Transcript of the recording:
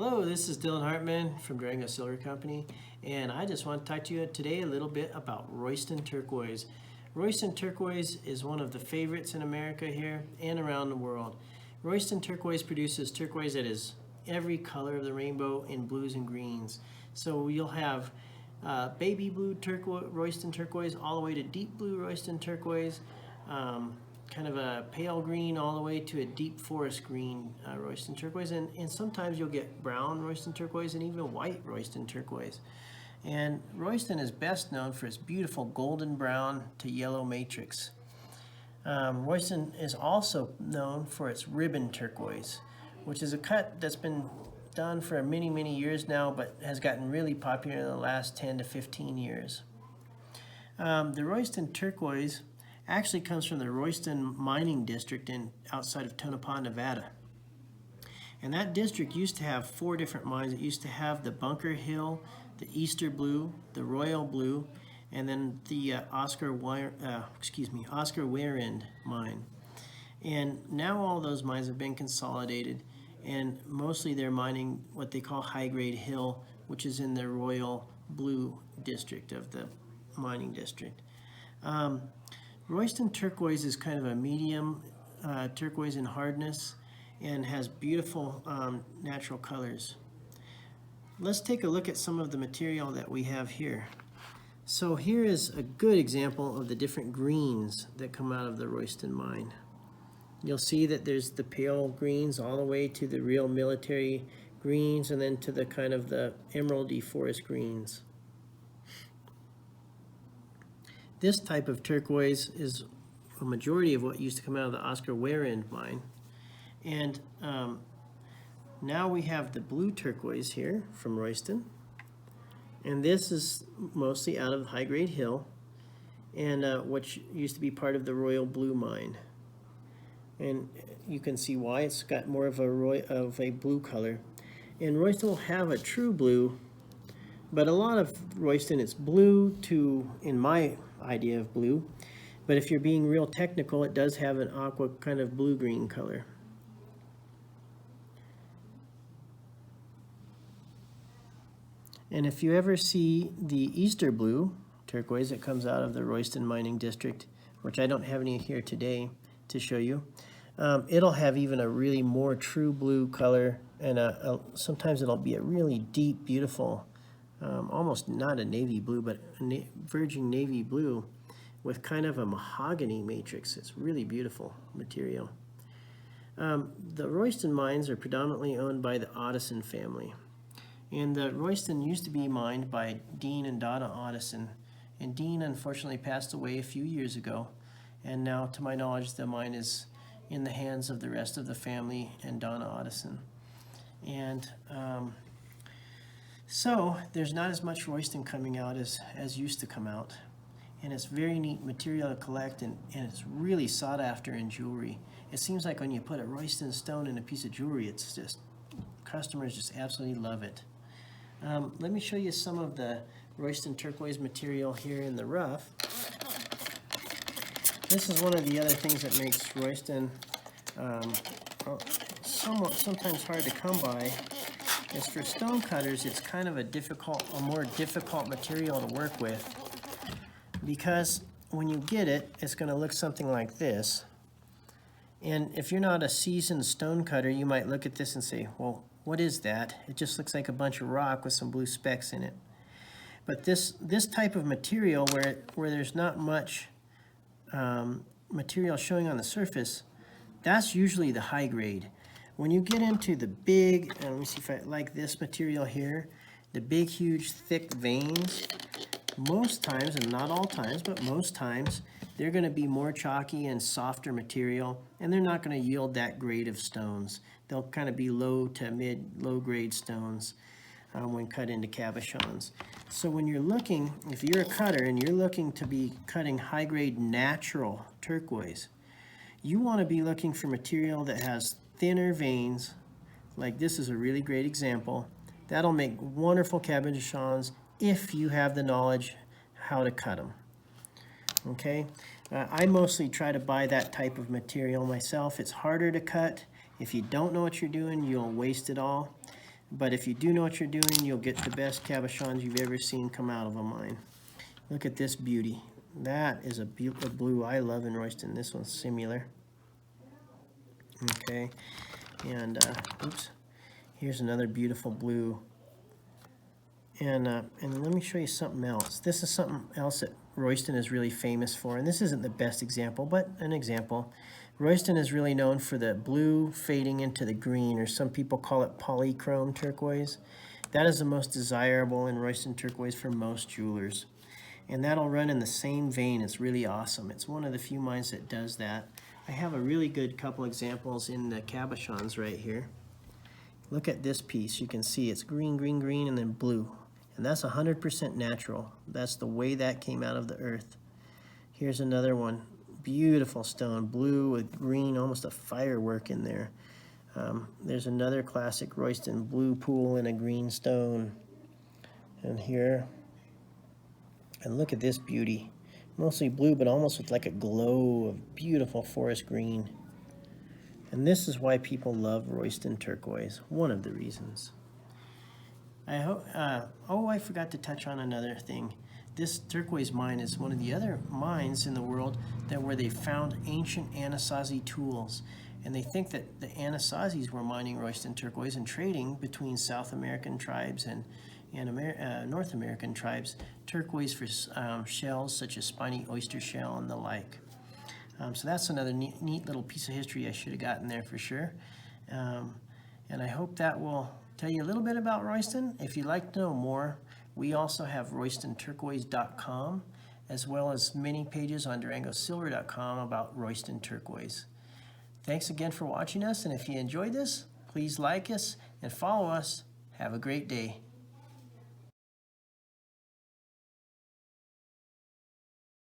Hello, this is Dillon Hartman from Durango Silver Company, and I just want to talk to you today a little bit about Royston Turquoise. Royston Turquoise is one of the favorites in America here and around the world. Royston Turquoise produces turquoise that is every color of the rainbow in blues and greens. So you'll have baby blue Royston Turquoise all the way to deep blue Royston Turquoise, kind of a pale green all the way to a deep forest green Royston Turquoise, and sometimes you'll get brown Royston Turquoise and even white Royston Turquoise. And Royston is best known for its beautiful golden brown to yellow matrix. Royston is also known for its ribbon turquoise, which is a cut that's been done for many years now, but has gotten really popular in the last 10 to 15 years. The Royston Turquoise actually comes from the Royston Mining District outside of Tonopah, Nevada. And that district used to have 4 different mines. It used to have the Bunker Hill, the Easter Blue, the Royal Blue, and then the Oscar Warend mine. And now all those mines have been consolidated, and mostly they're mining what they call high-grade hill, which is in the Royal Blue district of the mining district. Royston Turquoise is kind of a medium turquoise in hardness and has beautiful natural colors. Let's take a look at some of the material that we have here. So here is a good example of the different greens that come out of the Royston mine. You'll see that there's the pale greens all the way to the real military greens, and then to the kind of the emeraldy forest greens. This type of turquoise is a majority of what used to come out of the Oscar Warend mine. And now we have the blue turquoise here from Royston. And this is mostly out of High Grade Hill, and which used to be part of the Royal Blue mine. And you can see why it's got more of a blue color. And Royston will have a true blue, but a lot of Royston, it's blue to, in my idea of blue, but if you're being real technical, it does have an aqua kind of blue-green color. And if you ever see the Easter Blue turquoise that comes out of the Royston Mining District, which I don't have any here today to show you, it'll have even a really more true blue color, and sometimes it'll be a really deep, beautiful, almost not a navy blue, but a virgin navy blue with kind of a mahogany matrix. It's really beautiful material. The Royston mines are predominantly owned by the Otteson family. And the Royston used to be mined by Dean and Donna Otteson. And Dean unfortunately passed away a few years ago. And now, to my knowledge, the mine is in the hands of the rest of the family and Donna Otteson. And so there's not as much Royston coming out as used to come out. And it's very neat material to collect, and it's really sought after in jewelry. It seems like when you put a Royston stone in a piece of jewelry, it's just, customers just absolutely love it. Let me show you some of the Royston turquoise material here in the rough. This is one of the other things that makes Royston sometimes hard to come by. Is for stone cutters, it's kind of a more difficult material to work with, because when you get it, it's going to look something like this. And if you're not a seasoned stone cutter, you might look at this and say, well, what is that? It just looks like a bunch of rock with some blue specks in it. But this type of material, where there's not much material showing on the surface, that's usually the high grade. When you get into the big, let me see if I like this material here, the big, huge, thick veins, most times, and not all times, but most times, they're going to be more chalky and softer material, and they're not going to yield that grade of stones. They'll kind of be low to low grade stones when cut into cabochons. So when you're looking, if you're a cutter and you're looking to be cutting high grade natural turquoise, you want to be looking for material that has thinner veins. Like this is a really great example. That'll make wonderful cabochons if you have the knowledge how to cut them. Okay, I mostly try to buy that type of material myself. It's harder to cut. If you don't know what you're doing, you'll waste it all. But if you do know what you're doing, you'll get the best cabochons you've ever seen come out of a mine. Look at this beauty. That is a beautiful blue I love in Royston. This one's similar. Okay, and oops, here's another beautiful blue. And let me show you something else. This is something else that Royston is really famous for, and this isn't the best example, but an example. Royston is really known for the blue fading into the green, or some people call it polychrome turquoise. That is the most desirable in Royston turquoise for most jewelers. And that'll run in the same vein. It's really awesome. It's one of the few mines that does that. I have a really good couple examples in the cabochons right here. Look at this piece. You can see it's green, green, green, and then blue. And that's 100% natural. That's the way that came out of the earth. Here's another one. Beautiful stone, blue with green, almost a firework in there. There's another classic Royston blue pool in a green stone. And here, and look at this beauty. Mostly blue, but almost with like a glow of beautiful forest green. And this is why people love Royston turquoise, one of the reasons. I hope, oh, I forgot to touch on another thing. This turquoise mine is one of the other mines in the world where they found ancient Anasazi tools. And they think that the Anasazis were mining Royston turquoise and trading between South American tribes and North American tribes, turquoise for shells such as spiny oyster shell and the like. So that's another neat little piece of history I should have gotten there for sure. And I hope that will tell you a little bit about Royston. If you'd like to know more, we also have RoystonTurquoise.com, as well as many pages on DurangoSilver.com about Royston turquoise. Thanks again for watching us, and if you enjoyed this, please like us and follow us. Have a great day.